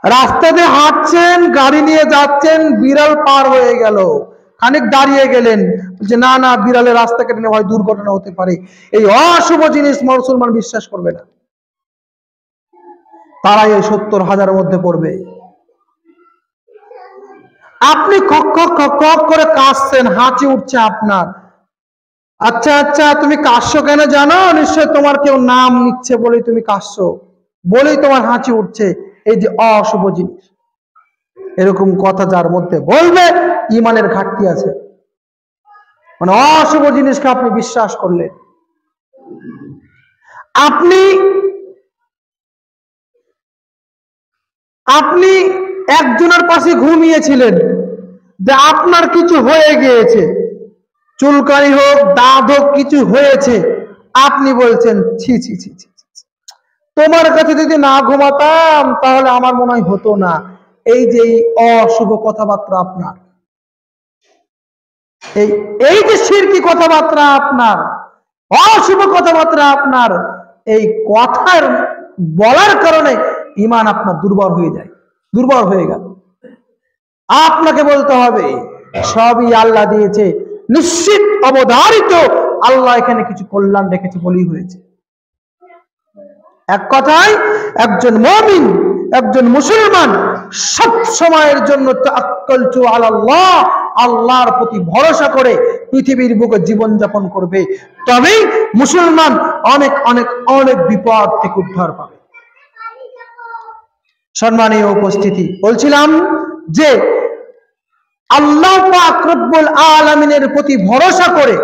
রাস্তাতে হাঁটছেন, গাড়ি নিয়ে যাচ্ছেন, বিড়াল পার হয়ে গেল, খানিক দাঁড়িয়ে গেলেন, যে না না বিড়ালের রাস্তা কেটে নেওয়া হয়, দুর্ঘটনা হতে পারে। এই অশুভ জিনিস মুসলমান বিশ্বাস করবে না, তারাই এই 70,000 মধ্যে পড়বে। আপনি কক করে কাশছেন, হাঁচি উঠছে আপনার। আচ্ছা আচ্ছা, তুমি কাশছো কেন জানো? নিশ্চয় তোমার কেউ নাম নিচ্ছে বলেই তুমি কাশছো, বলেই তোমার হাঁচি উঠছে। এই যে অশুভ জিনিস, এরকম কথা যার মধ্যে বলবে ইমানের ঘাটতি আছে। মানে অশুভ জিনিসকে আপনি বিশ্বাস করলেন। আপনি একজনের পাশে ঘুমিয়েছিলেন, যে আপনার কিছু হয়ে গিয়েছে, চুলকানি হোক, দাঁত হোক, কিছু হয়েছে, আপনি বলছেন ছি ছি ছি ছি, তোমার কাছে যদি না ঘুমাতাম তাহলে আমার মনে হয় হতো না। এই যে অশুভ কথাবার্তা আপনার, এই যে শিরকি কথাবার্তা আপনার, অশুভ কথাবার্তা আপনার, এই কথার বলার কারণে ঈমান আপনার দুর্বল হয়ে যায়, দুর্বল হয়ে গেল। আপনাকে বলতে হবে সবই আল্লাহ দিয়েছে, নিশ্চিত অবধারিত আল্লাহ এখানে কিছু কল্যাণ রেখেছে বলেই হয়েছে। এক কথায় একজন মুমিন, একজন মুসলমান সব সময়ের জন্য তাওয়াক্কালতু আলাল্লাহ, আল্লাহর প্রতি ভরসা করে পৃথিবীর বুকে জীবন যাপন করবে, তবেই মুসলমান অনেক অনেক অনেক বিপদ থেকে উদ্ধার পাবে। সম্মানীয় উপস্থিতি, বলছিলাম যে আল্লাহ পাক রব্বুল আলামিনের প্রতি ভরসা করে,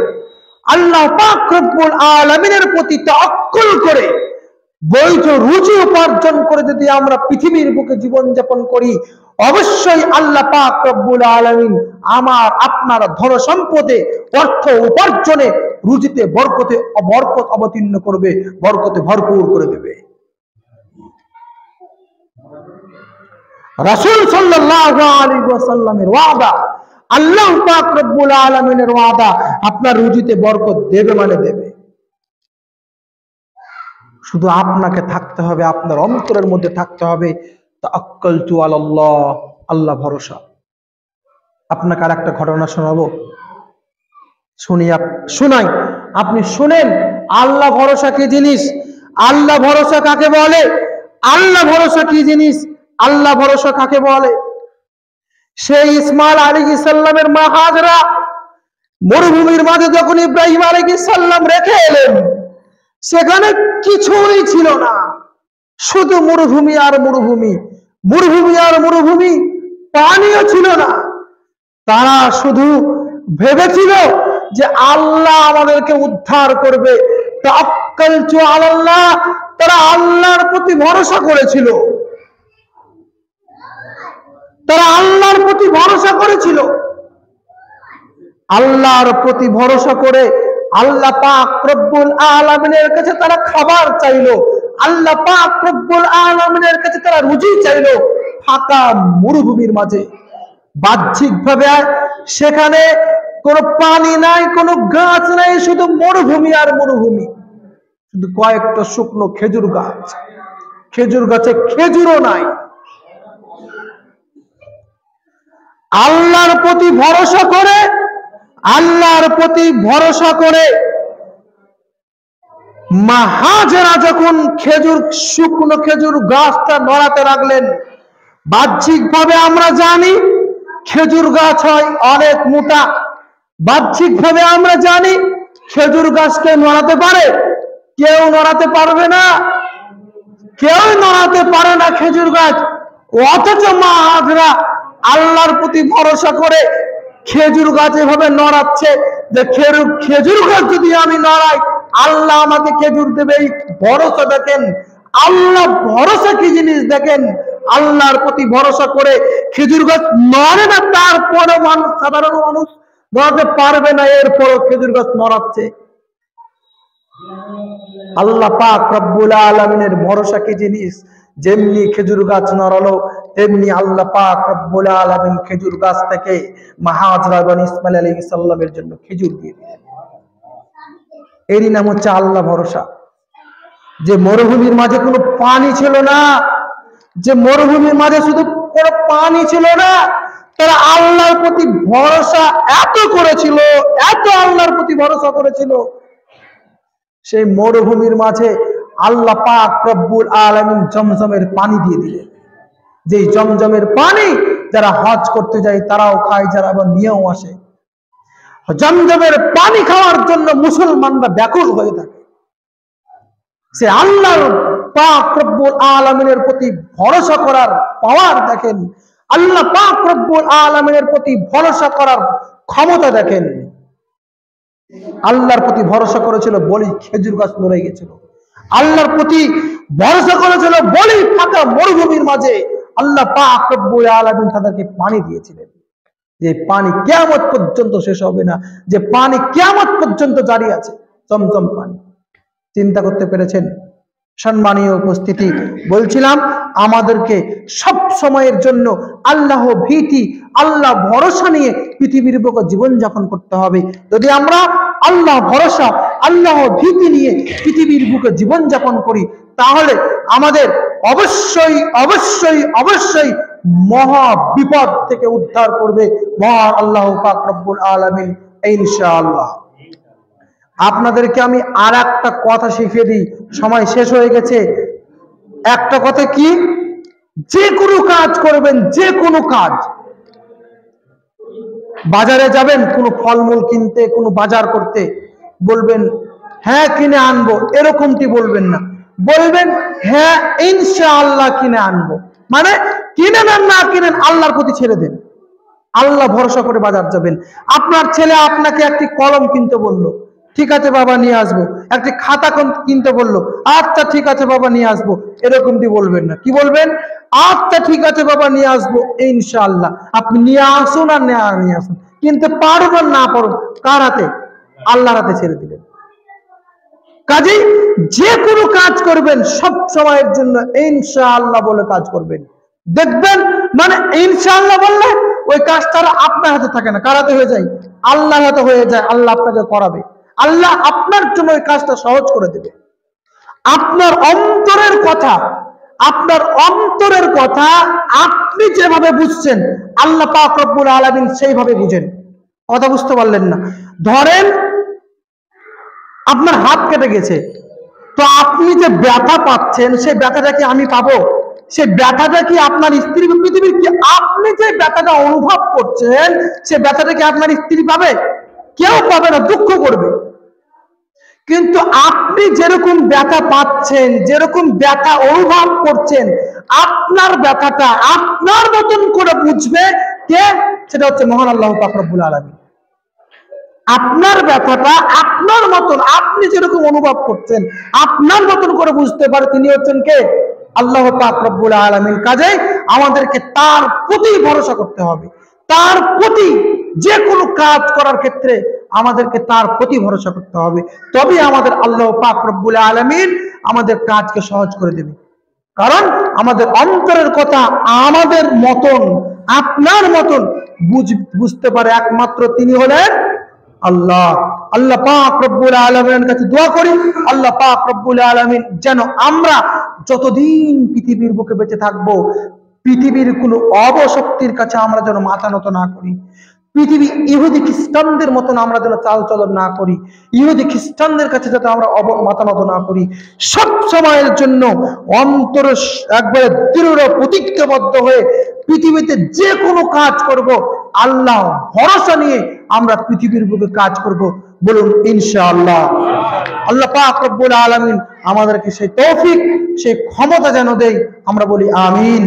আল্লাহ পাক রব্বুল আলামিনের প্রতি তাওয়াক্কুল করে বৈধ রুজি উপার্জন করে যদি আমরা পৃথিবীর বুকে জীবন যাপন করি, অবশ্যই আল্লাহ পাক রব্বুল আলামিন আমার আপনার ধন সম্পদে, অর্থ উপার্জনে রুজিতে বরকত অবতীর্ণ করবে, বরকতে ভরপুর করে দেবে। রাসূল সাল্লাল্লাহু আলাইহি ওয়াসাল্লামের ওয়াদা, আল্লাহ পাক রব্বুল আলামিনের ওয়াদা, আপনার রুজিতে বরকত দেবে মানে দেবে। শুধু আপনাকে থাকতে হবে, আপনার অন্তরের মধ্যে থাকতে হবে তাওয়াক্কালতু আলাল্লাহ, আল্লাহ ভরসা। আপনাকে আর একটা ঘটনা শোনাবো, শোনাই, আপনি শুনেন আল্লাহ ভরসা কি জিনিস, আল্লাহ ভরসা কাকে বলে, আল্লাহ ভরসা কি জিনিস, আল্লাহ ভরসা কাকে বলে। সেই ইসমাইল আলাইহিস সালামের মা হাজরা মরুভূমির মাঝে যখন ইব্রাহিম আলাইহিস সালাম রেখে এলেন, সেখানে কিছুই ছিল না, শুধু মরুভূমি আর মরুভূমি, মরুভূমি আর মরুভূমি, পানিও ছিল না। তারা শুধু ভেবেছিল যে আল্লাহ আমাদেরকে উদ্ধার করবে, তাওয়াক্কালতু আলাল্লাহ, তারা আল্লাহর প্রতি ভরসা করেছিল, তারা আল্লাহর প্রতি ভরসা করেছিল। আল্লাহর প্রতি ভরসা করে আল্লাহ পাক রব্বুল আলামিনের কাছে তারা খাবার চাইলো, আল্লাহ পাক রব্বুল আলামিনের কাছে তারা রুজি চাইলো। ফাঁকা মরুভূমির মাঝে, বাহ্যিকভাবে সেখানে কোনো পানি নাই, কোনো গাছ নাই, শুধু মরুভূমি আর মরুভূমি, শুধু কয়েকটা শুকনো খেজুর গাছ, খেজুর গাছে খেজুরও নাই। আল্লাহর প্রতি ভরসা করে, আল্লাহর প্রতি ভরসা করে মা হাজেরা যখন শুকনো খেজুর গাছটা নড়াতে লাগলেন, বাহ্যিকভাবে আমরা জানি খেজুর গাছ হয় অনেক মোটা, বাহ্যিকভাবে আমরা জানি খেজুর গাছকে নড়াতে পারে, কেউ নড়াতে পারবে না, কেউ নড়াতে পারে না খেজুর গাছ। অথচ মা হাজেরা আল্লাহর প্রতি ভরসা করে খেজুর গাছ এভাবে নড়াচ্ছে যে খেজুর গাছ যদি আমি নড়াই আল্লাহ আমাকে খেজুর দেবে। এই ভরসা দেখেন, আল্লাহ ভরসা কি জিনিস দেখেন। আল্লাহর প্রতি ভরসা করে খেজুর গাছ নড়ে না, তারপরে মানুষ, সাধারণ মানুষ নড়াতে পারবে না, এরপরও খেজুর গাছ নড়াচ্ছে। আল্লাহ পাক রব্বুল আলামিনের ভরসা কি জিনিস, যেমনি খেজুর গাছ নড়ালো তেমনি আল্লাহ পাক রব্বুল আলামিন খেজুর গাছ থেকে মা হাজরা এবং ইসমাইল আলাইহিস সালামের জন্য খেজুর দিয়ে দিলেন। এরই নাম হচ্ছে আল্লাহ ভরসা। যে মরুভূমির মাঝে কোনো পানি ছিল না, যে মরুভূমির মাঝে শুধু কোনো পানি ছিল না, তারা আল্লাহর প্রতি ভরসা এত করেছিল, এত আল্লাহর প্রতি ভরসা করেছিল, সেই মরুভূমির মাঝে আল্লাহ পাক রব্বুল আলামিন জমজমের পানি দিয়ে দিলেন। যে জমজমের পানি যারা হজ করতে যায় তারাও খায়, যারা আবার নিয়েও আসে। জমজমের পানি খাওয়ার জন্য মুসলমানরা ব্যাকুল হয়ে থাকে। সে আল্লাহর পাক রব্বুল আলামিনের প্রতি ভরসা করার পাওয়ার দেখেন, আল্লাহ পাক রব্বুল আলামিনের প্রতি ভরসা করার ক্ষমতা দেখেন। আল্লাহর প্রতি ভরসা করেছিল বলি খেজুর গাছ নড়ে গেছিল, আল্লাহর প্রতি ভরসা করেছিল বলি ফাঁকা মরুভূমির মাঝে আল্লাহ পাক রব্বুল আলামিন তাদেরকে পানি দিয়েছিলেন। যে পানি কিয়ামত পর্যন্ত শেষ হবে না, যে পানি কিয়ামত পর্যন্ত জারি আছে, জমজম পানি। চিন্তা করতে পেরেছেন? সম্মানীয় উপস্থিতি, বলছিলাম আমাদেরকে সব সময়ের জন্য আল্লাহ ভীতি, আল্লাহ ভরসা নিয়ে পৃথিবীর বুকে জীবনযাপন করতে হবে। যদি আমরা আল্লাহ ভরসা, আল্লাহ ভীতি নিয়ে পৃথিবীর বুকে জীবনযাপন করি, তাহলে আমাদের অবশ্যই অবশ্যই অবশ্যই মহা বিপদ থেকে উদ্ধার করবে মহান আল্লাহ পাক রব্বুল আলামিন ইনশাআল্লাহ। আপনাদেরকে আমি আর একটা কথা শিখিয়ে দিই, সময় শেষ হয়ে গেছে। একটা কথা কি, যে কোনো কাজ করবেন, যে কোনো কাজ, বাজারে যাবেন কোনো ফলমূল কিনতে, কোনো বাজার করতে, বলবেন হ্যাঁ কিনে আনবো, এরকমটি বলবেন না, বলবেন হ্যাঁ ইনশাআল্লাহ কিনে আনবো। মানে কিনেন আর না কিনেন আল্লাহর প্রতি ছেড়ে দেন, আল্লাহ ভরসা করে বাজার যাবেন। আপনার ছেলে আপনাকে একটি কলম কিনতে বললো, ঠিক আছে বাবা নিয়ে আসবো। একটি খাতা কিনতে বললো, আচ্ছা ঠিক আছে বাবা নিয়ে আসবো, এরকমটি বলবেন না। কি বলবেন? আচ্ছা ঠিক আছে বাবা নিয়ে আসবো ইনশাআল্লাহ। আপনি নিয়ে আসুন আর নিয়ে আসুন, কিনতে পারুন আর না পারুন, কার হাতে? আল্লাহর হাতে ছেড়ে দিলেন। কাজেই যে কোনো কাজ করবেন সব সময়ের জন্য ইনশাআল্লাহ বলে কাজ করবেন। দেখবেন মানে ইনশাআল্লাহ বললে ওই কাজটা আপনার হাতে থাকে না, কার হাতে হয়ে যায়? আল্লাহর হাতে হয়ে যায়। আল্লাহ আপনাকে করাবে, আল্লাহ আপনার জন্য ওই কাজটা সহজ করে দেবে। আপনার অন্তরের কথা, আপনার অন্তরের কথা আপনি যেভাবে বুঝছেন আল্লাহ পাক রব্বুল আলামিন সেইভাবে বুঝেন। কথা বুঝতে পারলেন না? ধরেন আপনার হাত কেটে গেছে, তো আপনি যে ব্যথা পাচ্ছেন সেই ব্যথাটা কি আমি পাবো? সেই ব্যথাটা কি আপনার স্ত্রী, পৃথিবীর কি আপনি যে ব্যথাটা অনুভব করছেন সেই ব্যথাটা কি আপনার স্ত্রী পাবে? কেউ পাবে না, দুঃখ করবে। কিন্তু আপনি যেরকম ব্যথা পাচ্ছেন, যেরকম ব্যথা অনুভব করছেন, আপনার ব্যথাটা আপনার মতন করে বুঝবে কে? সেটা হচ্ছে মহান আল্লাহ পাক রব্বুল আলামিন। আপনার ব্যথাটা আপনার মতন, আপনি যেরকম অনুভব করছেন আপনার মতন করে বুঝতে পারে তিনি হচ্ছেন কে? আল্লাহ পাক রব্বুল আলামিন। কাজেই আমাদেরকে তার প্রতি ভরসা করতে হবে, তার প্রতি যে কোনো কাজ করার ক্ষেত্রে আমাদেরকে তার প্রতি ভরসা করতে হবে, তবে আমাদের আল্লাহ পাক রব্বুল আলামিন আমাদের কাজকে সহজ করে দেবে। কারণ আমাদের অন্তরের কথা আমাদের মতন, আপনার মতন বুঝতে পারে একমাত্র তিনি হলেন আল্লাহ। আল্লাহ পাক রব্বুল আলামিনের কাছে দোয়া করি, আল্লাহ পাক রব্বুল আলামিন যেন আমরা যতদিন পৃথিবীর বুকে বেঁচে থাকবো পৃথিবীর কোনো অবশক্তির কাছে আমরা যেন মাথা নত না করি। পৃথিবী ইহুদি খ্রিস্টানদের মতন আমরা যেন চালচলন না করি, ইহুদি খ্রিস্টানদের কাছে যাতে আমরা মাথা নত না করি। সব সময়ের জন্য অন্তর একবারে দৃঢ় প্রতিজ্ঞাবদ্ধ হয়ে পৃথিবীতে যে কোনো কাজ করব আল্লাহ ভরসা নিয়ে আমরা পৃথিবীর বুকে কাজ করব। বলুন ইনশাআল্লাহ। আল্লাহ পাক রব্বুল আলামিন আমাদেরকে সেই তৌফিক, সেই ক্ষমতা যেন দেয়। আমরা বলি আমিন।